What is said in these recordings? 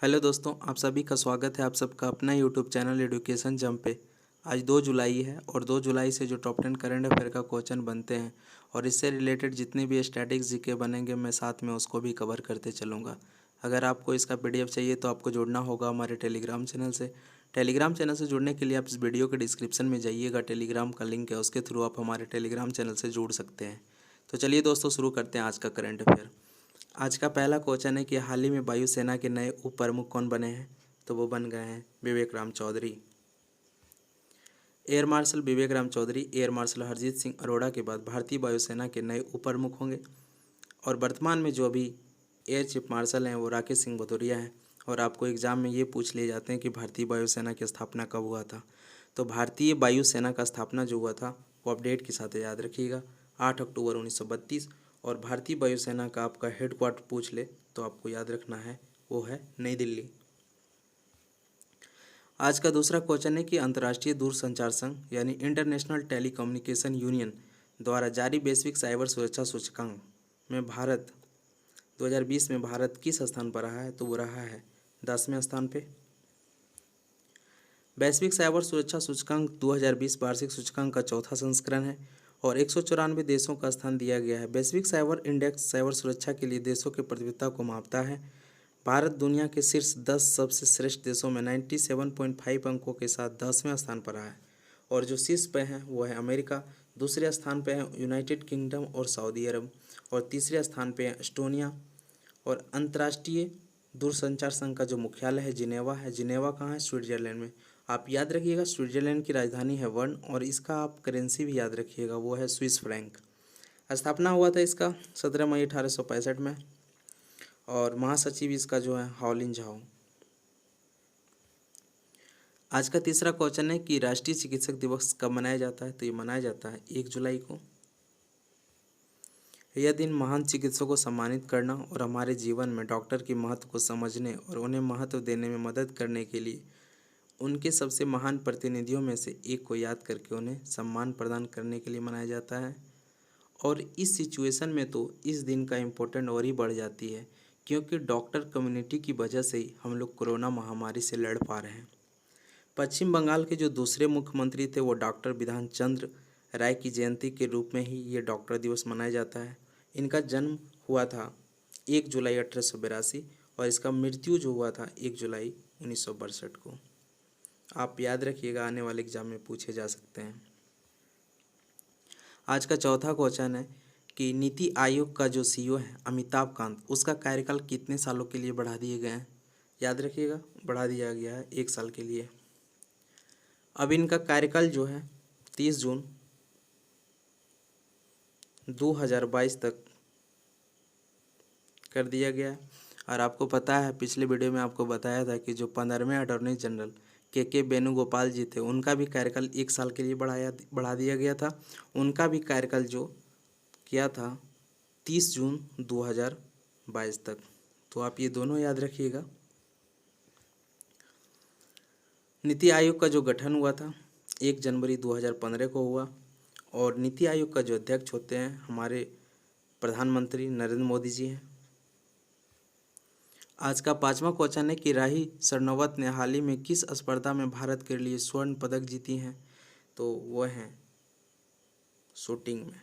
Hello दोस्तों, आप सभी का स्वागत है आप सबका अपना यूट्यूब चैनल एजुकेशन जंप पे। आज 2 जुलाई है और 2 जुलाई से जो टॉप 10 करंट अफेयर का क्वेश्चन बनते हैं और इससे रिलेटेड जितने भी स्टैटिक्स जीके बनेंगे मैं साथ में उसको भी कवर करते चलूँगा। अगर आपको इसका पीडीएफ चाहिए तो आपको जुड़ना होगा हमारे टेलीग्राम चैनल से। टेलीग्राम चैनल से जुड़ने के लिए आप इस वीडियो के डिस्क्रिप्शन में जाइएगा, टेलीग्राम का लिंक है, उसके थ्रू आप हमारे टेलीग्राम चैनल से जुड़ सकते हैं। तो चलिए दोस्तों, शुरू करते हैं आज का करंट अफेयर। आज का पहला क्वेश्चन है कि हाल ही में वायुसेना के नए उप प्रमुख कौन बने हैं। तो वो बन गए हैं विवेक राम चौधरी। एयर मार्शल विवेक राम चौधरी एयर मार्शल हरजीत सिंह अरोड़ा के बाद भारतीय वायुसेना के नए उप प्रमुख होंगे। और वर्तमान में जो अभी एयर चीफ मार्शल हैं वो राकेश सिंह भदौरिया हैं। और आपको एग्जाम में ये पूछ लिए जाते हैं कि भारतीय वायुसेना की स्थापना कब हुआ था। तो भारतीय वायुसेना का स्थापना जो हुआ था वो अपडेट के साथ याद रखिएगा 8 अक्टूबर 1932। और भारतीय वायुसेना का आपका हेडक्वार्टर पूछ ले तो आपको याद रखना है वो है नई दिल्ली। आज का दूसरा क्वेश्चन है कि अंतर्राष्ट्रीय दूरसंचार संघ यानी इंटरनेशनल टेलीकम्युनिकेशन यूनियन द्वारा जारी वैश्विक साइबर सुरक्षा सूचकांक में भारत 2020 में भारत किस स्थान पर रहा है। तो वो रहा है 10वें स्थान पे। वैश्विक साइबर सुरक्षा सूचकांक 2020 वार्षिक सूचकांक का चौथा संस्करण है और 194 देशों का स्थान दिया गया है। वैश्विक साइबर इंडेक्स साइबर सुरक्षा के लिए देशों की प्रतिबद्धता को मापता है। भारत दुनिया के शीर्ष 10 सबसे श्रेष्ठ देशों में 97.5 अंकों के साथ 10वें स्थान पर रहा है। और जो शीर्ष पे हैं वो है अमेरिका, दूसरे स्थान पे है यूनाइटेड किंगडम और सऊदी अरब, और तीसरे स्थान पे है एस्टोनिया। और अंतर्राष्ट्रीय दूरसंचार संघ का जो मुख्यालय है जिनेवा है। जिनेवा कहाँ है? स्विट्जरलैंड में। आप याद रखिएगा स्विट्जरलैंड की राजधानी है बर्न, और इसका आप करेंसी भी याद रखिएगा वो है स्विस फ्रैंक। स्थापना हुआ था इसका 17 मई 1865 में, और महासचिव इसका जो है हाओलिन झाओ। आज का तीसरा क्वेश्चन है कि राष्ट्रीय चिकित्सक दिवस कब मनाया जाता है। तो ये मनाया जाता है 1 जुलाई को। यह दिन महान चिकित्सकों को सम्मानित करना और हमारे जीवन में डॉक्टर के महत्व को समझने और उन्हें महत्व देने में मदद करने के लिए उनके सबसे महान प्रतिनिधियों में से एक को याद करके उन्हें सम्मान प्रदान करने के लिए मनाया जाता है। और इस सिचुएशन में तो इस दिन का इम्पोर्टेंट और ही बढ़ जाती है, क्योंकि डॉक्टर कम्युनिटी की वजह से ही हम लोग कोरोना महामारी से लड़ पा रहे हैं। पश्चिम बंगाल के जो दूसरे मुख्यमंत्री थे वो डॉक्टर विधान चंद्र राय की जयंती के रूप में ही ये डॉक्टर दिवस मनाया जाता है। इनका जन्म हुआ था 1 जुलाई 1882 और इसका मृत्यु जो हुआ था 1 जुलाई 1962 को। आप याद रखिएगा, आने वाले एग्जाम में पूछे जा सकते हैं। आज का चौथा क्वेश्चन है कि नीति आयोग का जो सीईओ है अमिताभ कांत, उसका कार्यकाल कितने सालों के लिए बढ़ा दिए गए हैं। याद रखिएगा, बढ़ा दिया गया है 1 साल के लिए। अब इनका कार्यकाल जो है 30 जून 2022 तक कर दिया गया है। और आपको पता है पिछले वीडियो में आपको बताया था कि जो 15वें अटॉर्नी जनरल के वेणुगोपाल जी थे उनका भी कार्यकाल 1 साल के लिए बढ़ा दिया गया था। उनका भी कार्यकाल जो किया था 30 जून 2022 तक। तो आप ये दोनों याद रखिएगा। नीति आयोग का जो गठन हुआ था 1 जनवरी 2015 को हुआ, और नीति आयोग का जो अध्यक्ष होते हैं हमारे प्रधानमंत्री नरेंद्र मोदी जी हैं। आज का 5वां क्वेश्चन है कि राही सरनोबत ने हाल ही में किस स्पर्धा में भारत के लिए स्वर्ण पदक जीती हैं। तो वो हैं शूटिंग में।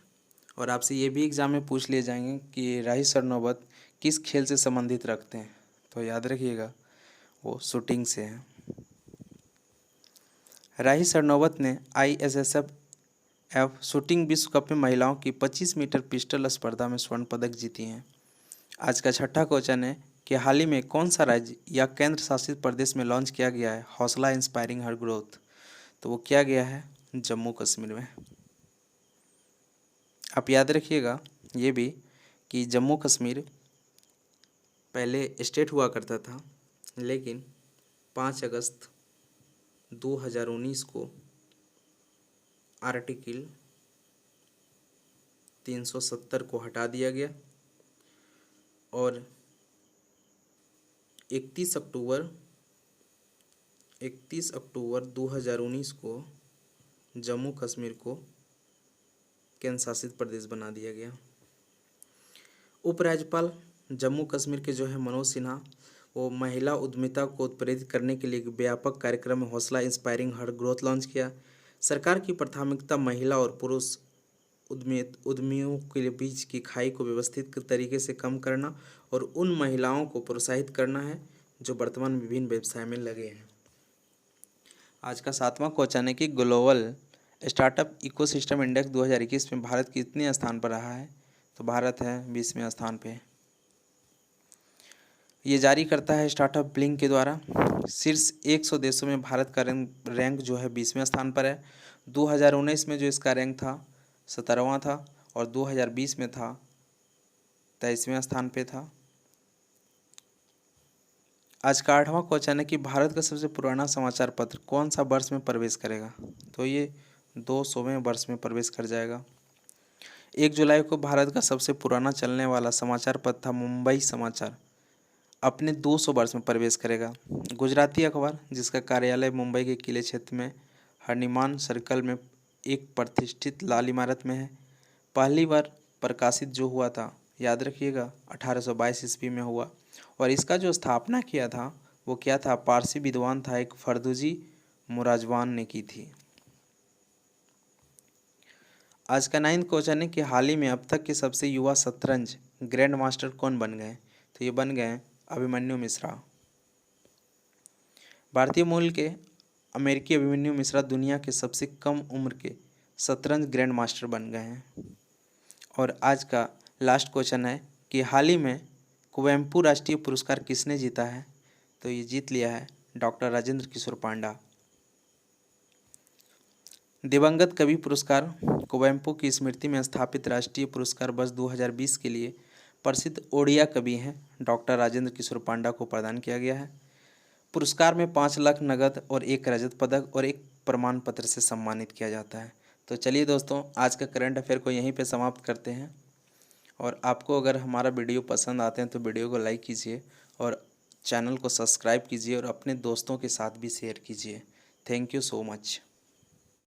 और आपसे ये भी एग्जाम में पूछ लिए जाएंगे कि राही सरनोबत किस खेल से संबंधित रखते हैं। तो याद रखिएगा वो शूटिंग से हैं। राही सरनोबत ने ISSF शूटिंग विश्व कप में महिलाओं की 25 मीटर पिस्टल स्पर्धा में स्वर्ण पदक जीती हैं। आज का छठा क्वेश्चन है कि हाल ही में कौन सा राज्य या केंद्र शासित प्रदेश में लॉन्च किया गया है हौसला इंस्पायरिंग हर ग्रोथ। तो वो किया गया है जम्मू कश्मीर में। आप याद रखिएगा ये भी कि जम्मू कश्मीर पहले स्टेट हुआ करता था, लेकिन 5 अगस्त 2019 को आर्टिकल 370 को हटा दिया गया और 31 अक्टूबर 2019 को जम्मू कश्मीर को केंद्र शासित प्रदेश बना दिया गया। उपराज्यपाल जम्मू कश्मीर के जो है मनोज सिन्हा, वो महिला उद्यमिता को उत्प्रेरित करने के लिए एक व्यापक कार्यक्रम में हौसला इंस्पायरिंग हर ग्रोथ लॉन्च किया। सरकार की प्राथमिकता महिला और पुरुष उद्यमियों के बीच की खाई को व्यवस्थित तरीके से कम करना और उन महिलाओं को प्रोत्साहित करना है जो वर्तमान में विभिन्न व्यवसाय में लगे हैं। आज का 7वां क्वेश्चन है कि ग्लोबल स्टार्टअप इकोसिस्टम इंडेक्स 2021 में भारत कितने स्थान पर रहा है। तो भारत है 20वें स्थान पे। ये जारी करता है स्टार्टअप ब्लिंक के द्वारा। शीर्ष 100 देशों में भारत का रैंक जो है 20वें स्थान पर है। 2019 में जो इसका रैंक था 17वां था और 2020 में था 23वें स्थान पे था। आज का 8वां क्वेश्चन है कि भारत का सबसे पुराना समाचार पत्र कौन सा वर्ष में प्रवेश करेगा। तो ये 200वें वर्ष में प्रवेश कर जाएगा। 1 जुलाई को भारत का सबसे पुराना चलने वाला समाचार पत्र था मुंबई समाचार, अपने 200 वर्ष में प्रवेश करेगा। गुजराती अखबार जिसका कार्यालय मुंबई के किले क्षेत्र में हनीमान सर्कल में एक प्रतिष्ठित लाल इमारत में है, पहली बार प्रकाशित जो हुआ था याद रखिएगा 1822 ईस्वी में हुआ और इसका जो स्थापना किया था वो क्या था, पारसी विद्वान था एक फर्दुजी मुराजवान ने की थी। आज का 9वां क्वेश्चन है कि हाल ही में अब तक के सबसे युवा शतरंज ग्रैंड मास्टर कौन बन गए। तो ये बन गए अभिमन्यु मिश्रा। भारतीय मूल के अमेरिकी अभिमन्यु मिश्रा दुनिया के सबसे कम उम्र के शतरंज ग्रैंड मास्टर बन गए हैं। और आज का लास्ट क्वेश्चन है कि हाल ही में कुवेम्पू राष्ट्रीय पुरस्कार किसने जीता है। तो ये जीत लिया है डॉक्टर राजेंद्र किशोर पांडा। दिवंगत कवि पुरस्कार कुवेम्पू की स्मृति में स्थापित राष्ट्रीय पुरस्कार वर्ष 2020 के लिए प्रसिद्ध ओडिया कवि हैं डॉक्टर राजेंद्र किशोर पांडा को प्रदान किया गया है। पुरस्कार में 5 लाख नगद और 1 रजत पदक और 1 प्रमाण पत्र से सम्मानित किया जाता है। तो चलिए दोस्तों, आज का करंट अफेयर को यहीं पे समाप्त करते हैं। और आपको अगर हमारा वीडियो पसंद आते हैं तो वीडियो को लाइक कीजिए और चैनल को सब्सक्राइब कीजिए और अपने दोस्तों के साथ भी शेयर कीजिए। Thank you so much.